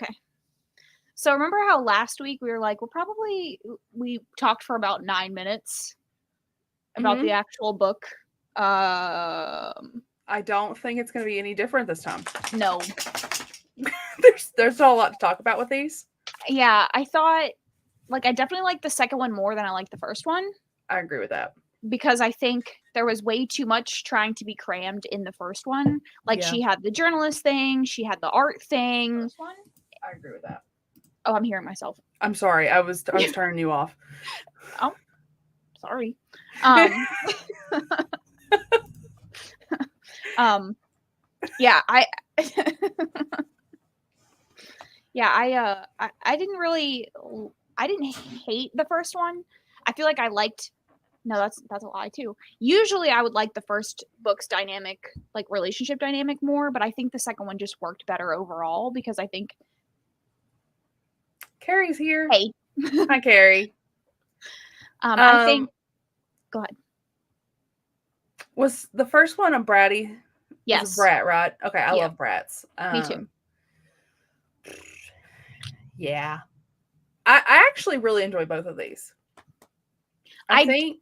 Okay. So remember how last week we were like, we talked for about 9 minutes about the Mm-hmm. actual book. I don't think it's going to be any different this time. No. There's not a lot to talk about with these. Yeah, I thought, like, I definitely liked the second one more than I liked the first one I agree with that. because I think there was way too much trying to be crammed in the first one. Like, Yeah. she had the journalist thing, she had the art thing. First one? I agree with that. Oh, I'm hearing myself. I'm sorry. I was turning you off. Oh, sorry. Um, yeah, yeah, I didn't really, I didn't hate the first one. I feel like I liked. No, that's a lie too. Usually, I would like the first book's dynamic, like relationship dynamic, more, but I think the second one just worked better overall because I think. Carrie's here. Hey, Hi, Carrie. I think. Um, Go ahead. was the first one a bratty? Was a Yes. brat, right? Okay, I Yeah. love brats. Me too. Yeah. I actually really enjoy both of these. I I think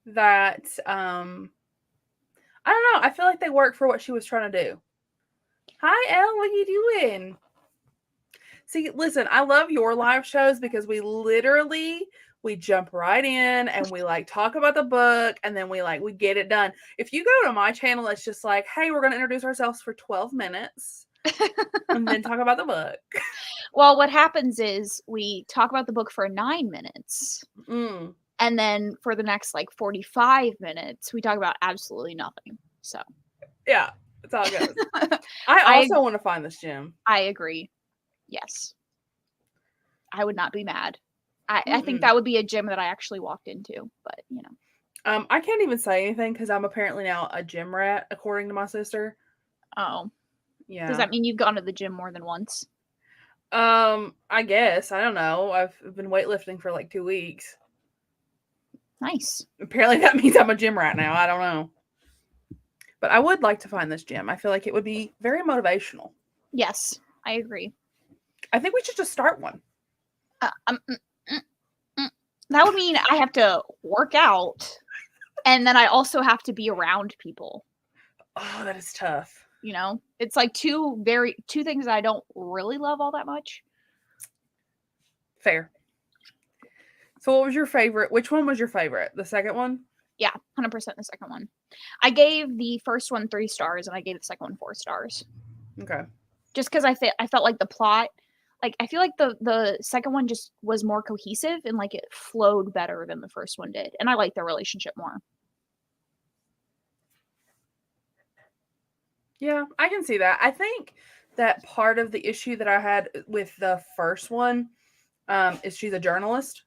that I don't know, I feel like they work for what she was trying to do. Hi Elle, what are you doing? See, listen, I love your live shows because we jump right in and we like talk about the book and then we get it done. If you go to my channel, it's just like, hey, we're gonna introduce ourselves for 12 minutes and then talk about the book. Well, what happens is we talk about the book for 9 minutes, Mm, and then for the next like 45 minutes, we talk about absolutely nothing. So yeah, that's how it goes. I I also want to find this gym. I agree. Yes. I would not be mad. I think Mm-mm. that would be a gym that I actually walked into, but you know. I can't even say anything because I'm apparently now a gym rat, according to my sister. Oh. Does Yeah. that mean you've gone to the gym more than once? I guess. I don't know. I've been weightlifting for like 2 weeks. Nice. Apparently that means I'm a gym rat now. I don't know. But I would like to find this gym. I feel like it would be very motivational. Yes, I agree. I think we should just start one. Uh, um, mm, mm, mm. That would mean I have to work out, and then I also have to be around people. Oh, that is tough. You know, it's like two things that I don't really love all that much. Fair. So what was your favorite? Which one was your favorite? The second one? Yeah, 100% the second one. I gave the first one 3 stars, and I gave the second one 4 stars. Okay. Just because I felt like the plot, like I feel like the second one just was more cohesive and like it flowed better than the first one did, and I like their relationship more. Yeah, I can see that. I think that part of the issue that I had with the first one is she's a journalist.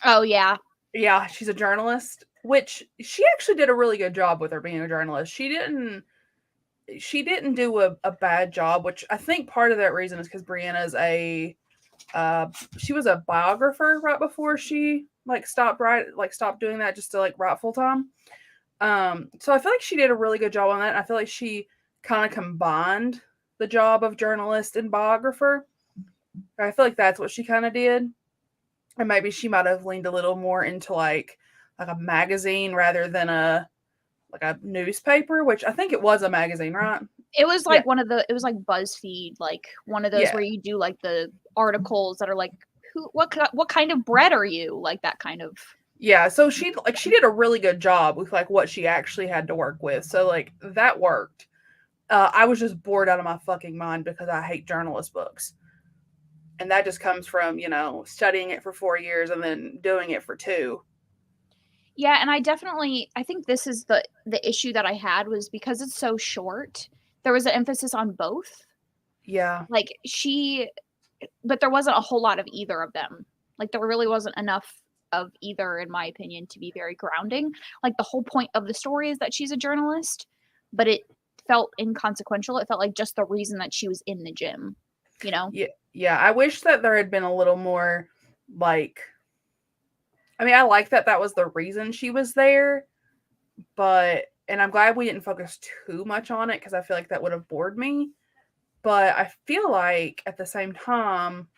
Oh yeah, Yeah, she's a journalist, which she actually did a really good job with her being a journalist. She didn't do a bad job, which I think part of that reason is because Brianna's she was a biographer right before she stopped doing that just to like write full time. So I feel like she did a really good job on that. And I feel like she kind of combined the job of journalist and biographer. I feel like that's what she kind of did. And maybe she might have leaned a little more into like a magazine rather than a newspaper, which I think it was a magazine, right? it was Yeah. like it was like BuzzFeed, like one of those Yeah. where you do like the articles that are like what kind of bread are you, like that kind of. Yeah, so she did a really good job with like what she actually had to work with. So like that worked. I was just bored out of my fucking mind because I hate journalist books. And that just comes from, studying it for 4 years and then doing it for two. Yeah, and I think this is the issue that I had was because it's so short, there was an emphasis on both. Yeah. Like but there wasn't a whole lot of either of them. Like there really wasn't enough of either, in my opinion, to be very grounding. Like the whole point of the story is that she's a journalist, but it felt inconsequential. It felt like just the reason that she was in the gym, you know? Yeah. Yeah. I wish that there had been a little more like I mean, I like that that was the reason she was there, and I'm glad we didn't focus too much on it because I feel like that would have bored me. but I feel like at the same time,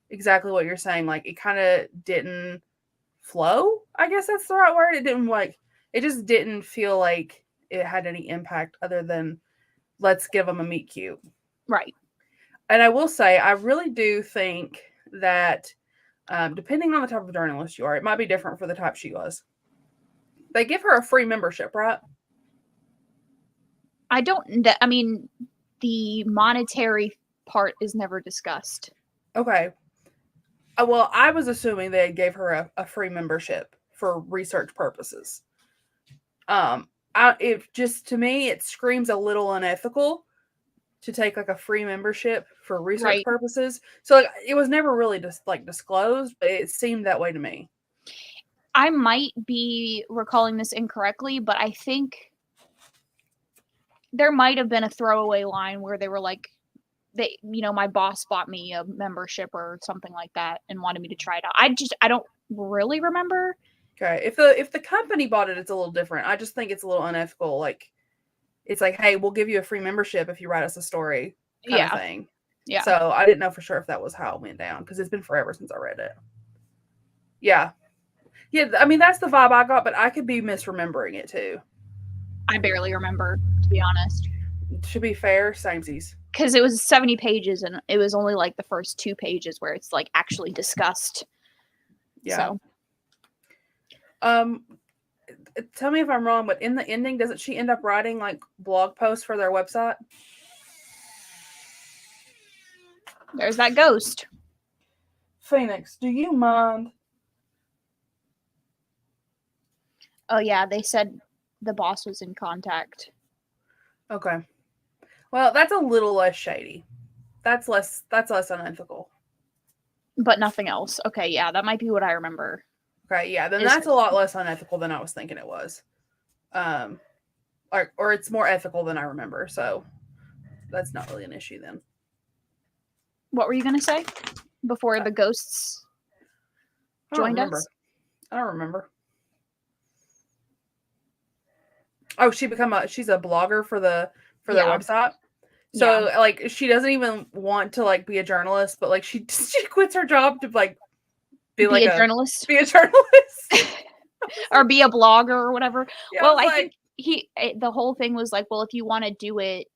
exactly what you're saying, like it kind of didn't flow. I guess that's the right word. It didn't like, it just didn't feel like it had any impact other than let's give them a meet cute. Right. And I will say, I really do think that depending on the type of journalist you are, it might be different for the type she was. They give her a free membership, right? I mean, the monetary part is never discussed. Okay. Well, I was assuming they gave her a free membership for research purposes. It just, to me, it screams a little unethical to take like a free membership for research Right. purposes. So like, it was never really just like disclosed, but it seemed that way to me. I might be recalling this incorrectly, but I think there might have been a throwaway line where they were like, my boss bought me a membership or something like that and wanted me to try it out. I don't really remember. Okay. If the company bought it, it's a little different. I just think it's a little unethical. Like, it's like, hey, we'll give you a free membership if you write us a story kind of thing. Yeah. So I didn't know for sure if that was how it went down because it's been forever since I read it. Yeah. Yeah, I mean, that's the vibe I got, but I could be misremembering it too. I barely remember, to be honest. To be fair, samesies. Because it was 70 pages and it was only like the first 2 pages where it's like actually discussed. Yeah. So. Tell me if I'm wrong, but in the ending, doesn't she end up writing like blog posts for their website? There's that ghost. Phoenix, do you mind? Oh yeah, they said the boss was in contact. Okay. Well, that's a little less shady. That's less unethical. But nothing else. Okay, yeah, that might be what I remember. Okay, yeah, then that's a lot less unethical than I was thinking it was. Or it's more ethical than I remember, so that's not really an issue then. What were you gonna say before the ghosts joined us? I don't remember. Oh, she's a blogger for their website. So like she doesn't even want to like be a journalist, but like she quits her job to like be a journalist. Be a journalist. Or be a blogger or whatever. Yeah, well, I think the whole thing was like, well, if you want to do it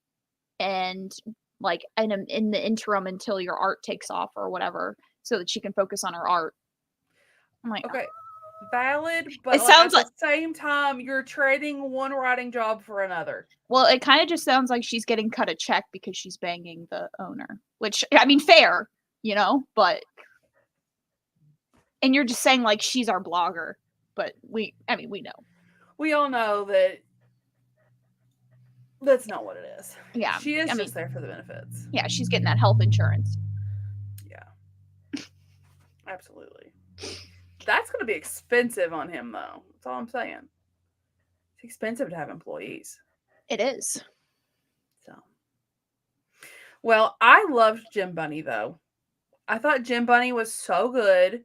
and like in the interim until your art takes off or whatever, so that she can focus on her art. I'm like, okay, valid, but it sounds at the same time, you're trading one writing job for another. Well, it kind of just sounds like she's getting cut a check because she's banging the owner, which, I mean, fair, but, and you're just saying like she's our blogger, but we know. We all know that that's not what it is. Yeah. She is just there for the benefits. Yeah, she's getting that health insurance. Yeah. Absolutely. That's going to be expensive on him, though. That's all I'm saying. It's expensive to have employees. It is. So. Well, I loved Jim Bunny, though. I thought Jim Bunny was so good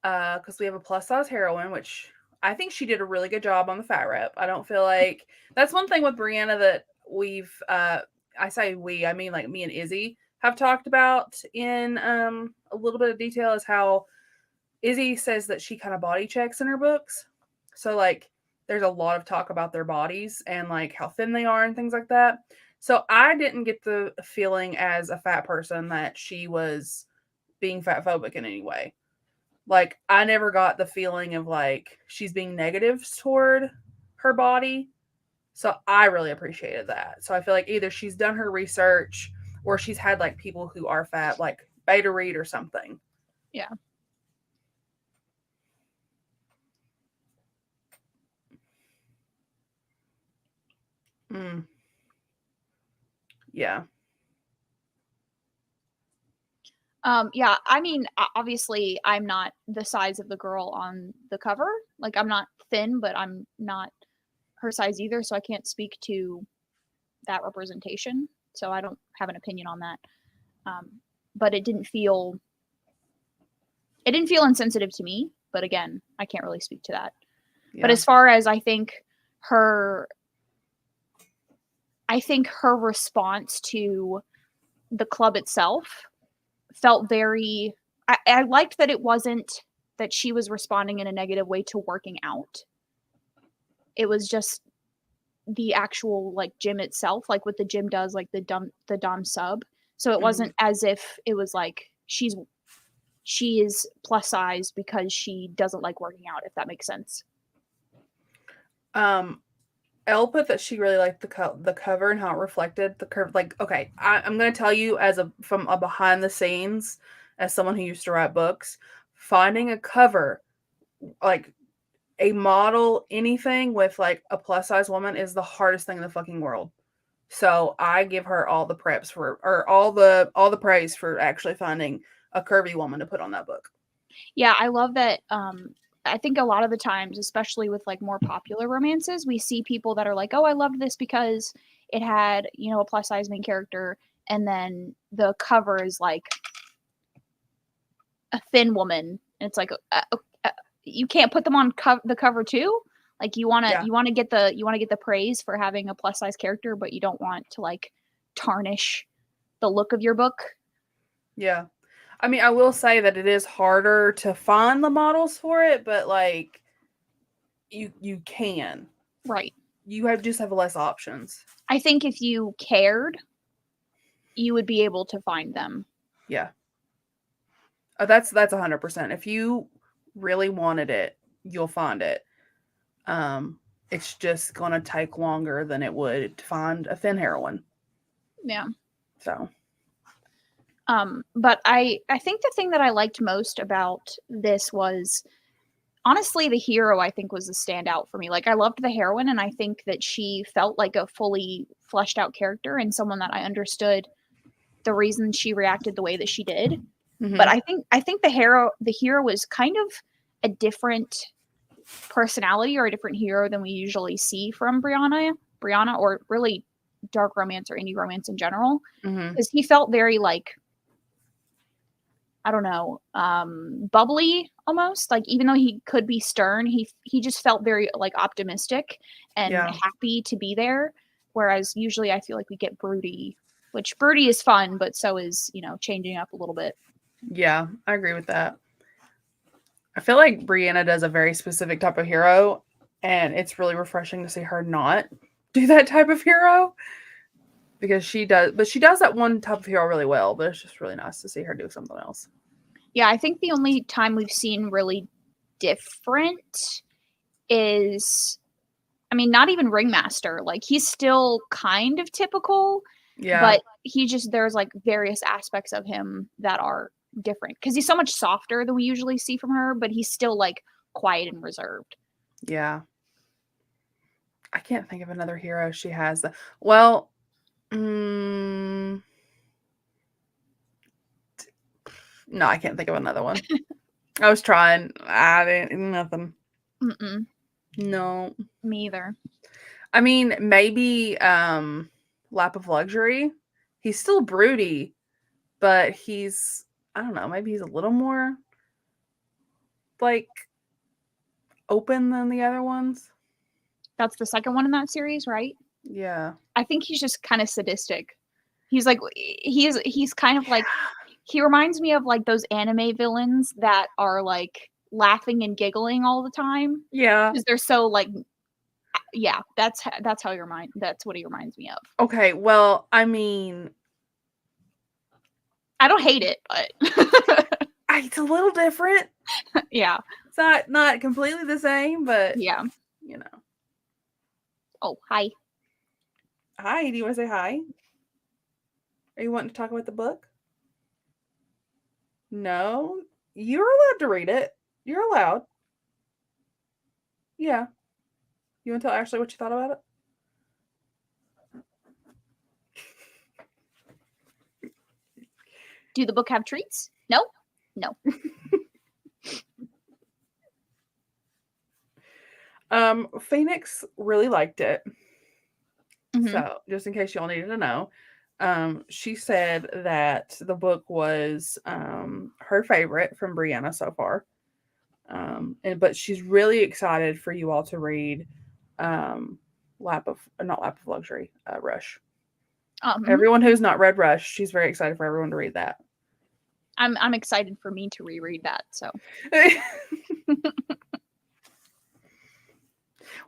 because we have a plus-size heroine, which I think she did a really good job on the fat rep. I don't feel like... That's one thing with Brianna that we've... I say we, I mean like me and Izzy have talked about in a little bit of detail is how Izzy says that she kind of body checks in her books. So like there's a lot of talk about their bodies and like how thin they are and things like that. So I didn't get the feeling as a fat person that she was being fat phobic in any way. Like I never got the feeling of like she's being negative toward her body. So I really appreciated that. So I feel like either she's done her research or she's had like people who are fat, like beta read or something. Yeah. Yeah. Yeah, I mean, obviously I'm not the size of the girl on the cover. Like I'm not thin, but I'm not her size either, so I can't speak to that representation. So I don't have an opinion on that. But it didn't feel insensitive to me, but again, I can't really speak to that. Yeah. But as far as I think her response to the club itself felt very. I liked that it wasn't that she was responding in a negative way to working out. It was just the actual like gym itself, like what the gym does, like the dom sub. So it wasn't as if it was like she is plus size because she doesn't like working out, if that makes sense. Elle put that she really liked the cover and how it reflected the curve. Like, okay, I'm gonna tell you from a behind the scenes, as someone who used to write books, finding a cover, like a model, anything with like a plus size woman is the hardest thing in the fucking world. So I give her all the preps for, or all the praise for actually finding a curvy woman to put on that book. Yeah, I love that. I think a lot of the times, especially with like more popular romances, we see people that are like, "Oh, I loved this because it had, you know, a plus size main character," and then the cover is like a thin woman, and it's like, you can't put them on the cover too. Like Yeah. you want to get the praise for having a plus size character, but you don't want to like tarnish the look of your book. Yeah. I mean, I will say that it is harder to find the models for it, but like you can. Right. You have just have less options. I think if you cared, you would be able to find them. Yeah. That's 100%. If you really wanted it, you'll find it. It's just gonna take longer than it would to find a thin heroine. Yeah. So But I think the thing that I liked most about this was honestly the hero. I think was a standout for me. Like I loved the heroine, and I think that she felt like a fully fleshed out character and someone that I understood the reason she reacted the way that she did. But I think the hero was kind of a different personality or a different hero than we usually see from Brianna, or really dark romance or indie romance in general, because he felt very like, I don't know, bubbly almost. Like even though he could be stern, he just felt very like optimistic and Yeah. happy to be there. Whereas usually I feel like we get broody, which broody is fun, but so is, you know, changing up a little bit. Yeah, I agree with that. I feel like Brianna does a very specific type of hero, and it's really refreshing to see her not do that type of hero because she does that one type of hero really well, but it's just really nice to see her do something else. Yeah, I think the only time we've seen really different is, I mean, not even Ringmaster. Like he's still kind of typical, Yeah. but he just, there's like various aspects of him that are different because he's so much softer than we usually see from her, but he's still like quiet and reserved. Yeah. I can't think of another hero she has. Well, no, I can't think of another one. I was trying. I didn't. Nothing. Mm-mm, No. me either. I mean, maybe Lap of Luxury. He's still broody, but I don't know, maybe he's a little more like open than the other ones. That's the second one in that series, right? Yeah. I think he's just kind of sadistic. He's like he's kind of like, he reminds me of like those anime villains that are like laughing and giggling all the time Yeah. because they're so like, yeah, that's how he that's what he reminds me of. Okay, well, I mean, I don't hate it, but it's a little different. yeah. It's not completely the same, but Yeah. you know. Oh, hi. Hi, do you want to say hi? Are you wanting to talk about the book? No, you're allowed to read it. You're allowed. Yeah. You want to tell Ashley what you thought about it? Do the book have treats? No? No. Phoenix really liked it. Mm-hmm. So, just in case y'all needed to know, she said that the book was her favorite from Brianna so far. But she's really excited for you all to read not Lap of Luxury, Rush. Everyone who's not read Rush, she's very excited for everyone to read that. I'm excited for me to reread that. So.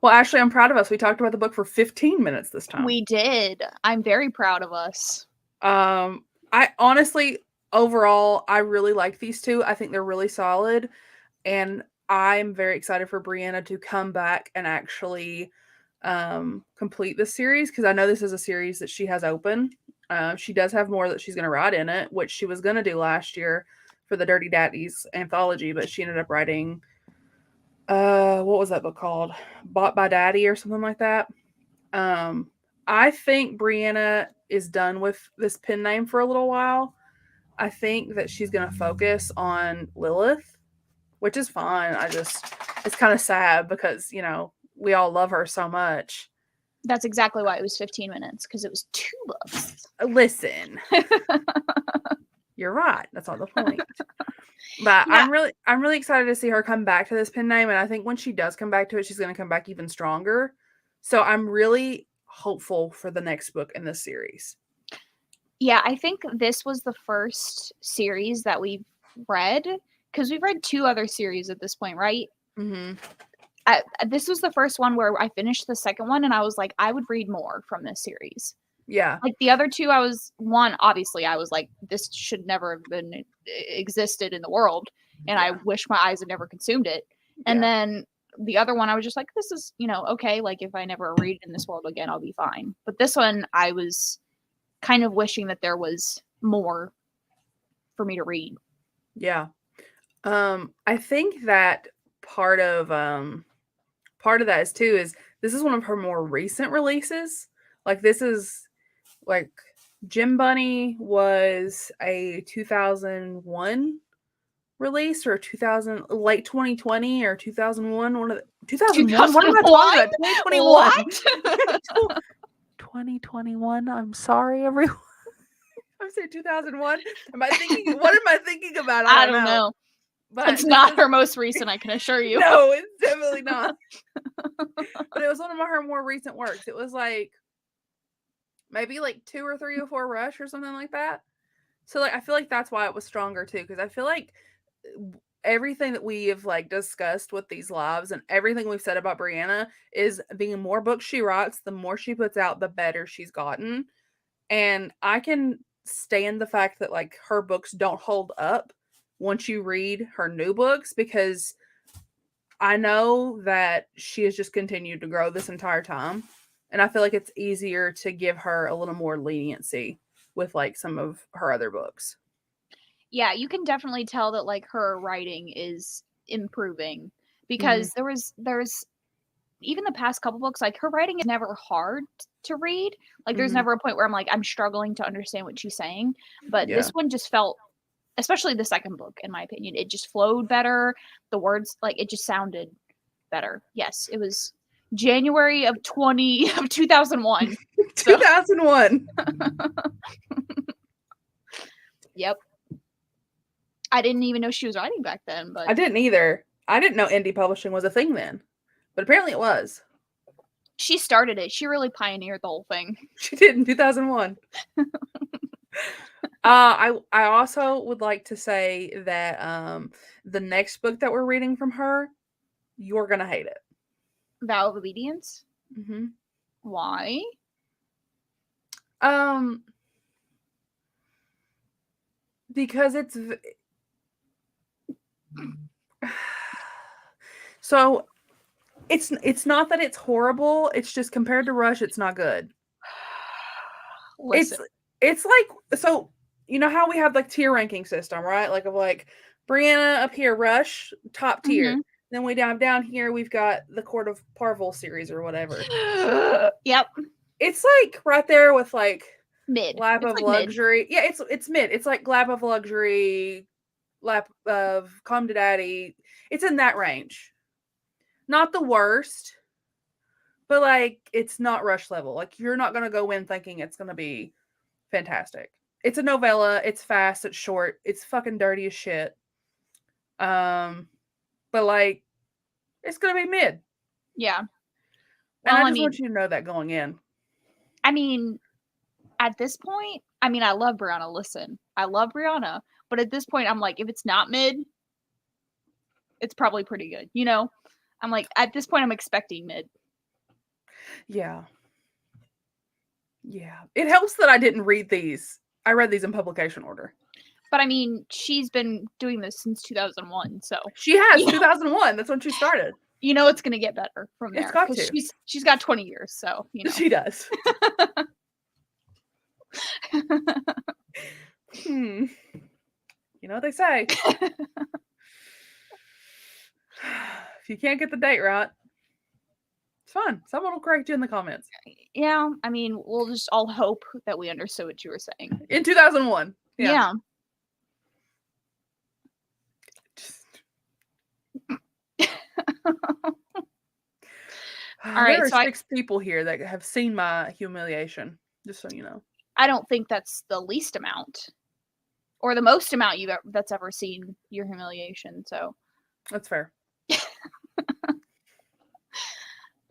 Well, Ashley, I'm proud of us. We talked about the book for 15 minutes this time. We did. I'm very proud of us. I honestly, overall, I really like these two. I think they're really solid. And I'm very excited for Brianna to come back and actually complete this series, because I know this is a series that she has open. She does have more that she's going to write in it, which she was going to do last year for the Dirty Daddies anthology, but she ended up writing what was that book called? Bought by Daddy or something like that. I think Brianna is done with this pen name for a little while. I think that she's going to focus on Lilith, which is fine. It's kind of sad because, you know, we all love her so much. That's exactly why it was 15 minutes, because it was 2 books. Listen. You're right. That's not the point. But yeah. I'm really excited to see her come back to this pen name, and I think when she does come back to it, she's going to come back even stronger. So I'm really hopeful for the next book in this series. Yeah, I think this was the first series that we've read, because we've read 2 other series at this point, right? Mm-hmm. This was the first one where I finished the second one, and I was like, I would read more from this series. Yeah. Like the other 2, obviously I was like, this should never have been existed in the world, and I wish my eyes had never consumed it. And then the other one, I was just like, this is, you know, okay, like if I never read in this world again, I'll be fine. But this one, I was kind of wishing that there was more for me to read. Yeah. I think that part of that is too is this is one of her more recent releases. Like this is like Gem Bunny was a 2001 release, or 2000 late 2020 or 2001, one of the 2001. What am I talking about? 2021. What? 2021. I'm sorry, everyone. I'm saying 2001. What am I thinking about? I don't know. But it's not her most recent, I can assure you. No, it's definitely not. But it was one of her more recent works. It was like maybe like 2 or 3 before Rush or something like that. So like I feel like that's why it was stronger too, because I feel like everything that we have like discussed with these lives and everything we've said about Brianna is the more books she writes, the more she puts out, the better she's gotten. And I can stand the fact that like her books don't hold up once you read her new books, because I know that she has just continued to grow this entire time. And I feel like it's easier to give her a little more leniency with like some of her other books. Yeah, you can definitely tell that like her writing is improving, because there's even the past couple books, like her writing is never hard to read. Like there's never a point where I'm like, I'm struggling to understand what she's saying. But this one just felt, especially the second book, in my opinion, it just flowed better. The words, like it just sounded better. Yes, it was January of 2001. 2001. Yep. I didn't even know she was writing back then, but I didn't either. I didn't know indie publishing was a thing then, but apparently it was. She started it. She really pioneered the whole thing. She did in 2001. I also would like to say that the next book that we're reading from her, you're gonna hate it. Vow of Obedience? Mm-hmm. Why? Because so it's not that it's horrible, it's just compared to Rush, it's not good. Listen. It's like, so you know how we have like tier ranking system, right? Like of like Brianna up here, Rush top tier. Mm-hmm. Then we down here we've got the Court of Parvel series or whatever. Yep. It's like right there with like mid. Lap of Luxury. Mid. Yeah, it's mid. It's like Lap of Luxury, Lap of Come to Daddy. It's in that range. Not the worst, but like it's not Rush level. Like you're not gonna go in thinking it's gonna be fantastic. It's a novella. It's fast. It's short. It's fucking dirty as shit. But like it's gonna be mid. Yeah. Well, and I just want you to know that going in. I mean, at this point, I mean, I love Brianna. Listen, I love Brianna, but at this point, I'm like, if it's not mid, it's probably pretty good. You know, I'm like, at this point, I'm expecting mid. Yeah. Yeah. It helps that I didn't read these. I read these in publication order. But I mean, she's been doing this since 2001, so She has Yeah. 2001. That's when she started. you know it's gonna get better from there It's got because to. she's got 20 years, so you know. She does. You know what they say. If you can't get the date right, it's fine. Someone will correct you in the comments. Yeah, I mean, we'll just all hope that we understood what you were saying. In 2001. Yeah. All right, there are so 6 people here that have seen my humiliation, just so you know. I don't think that's the least amount or the most amount that's ever seen your humiliation. So That's fair. all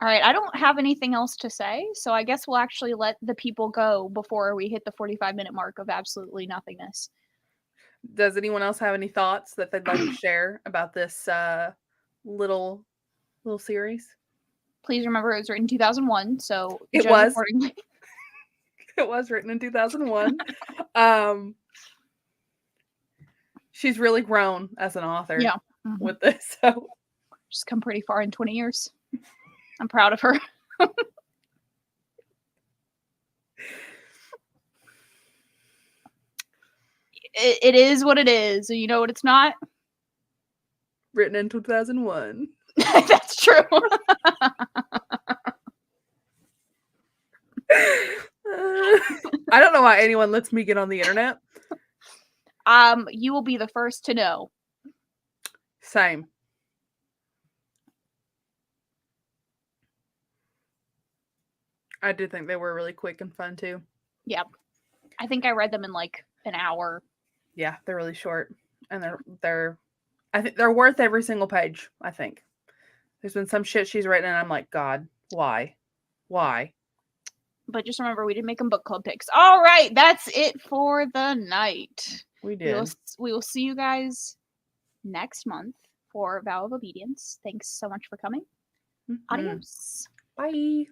right, I don't have anything else to say, so I guess we'll actually let the people go before we hit the 45-minute mark of absolutely nothingness. Does anyone else have any thoughts that they'd like to share about this little series? Please remember it was written in 2001, so It judge was. accordingly. It was written in 2001. She's really grown as an author with this, so she's come pretty far in 20 years. I'm proud of her. It is what it is. You know what it's not? Written in 2001. That's true. I don't know why anyone lets me get on the internet. You will be the first to know. Same. I did think they were really quick and fun too. Yeah. I think I read them in like an hour. Yeah, they're really short. And they're I think they're worth every single page, I think. There's been some shit she's written and I'm like, God, why? Why? But just remember, we didn't make them book club picks. All right, that's it for the night. We did. We will see you guys next month for Vow of Obedience. Thanks so much for coming. Adios. Bye.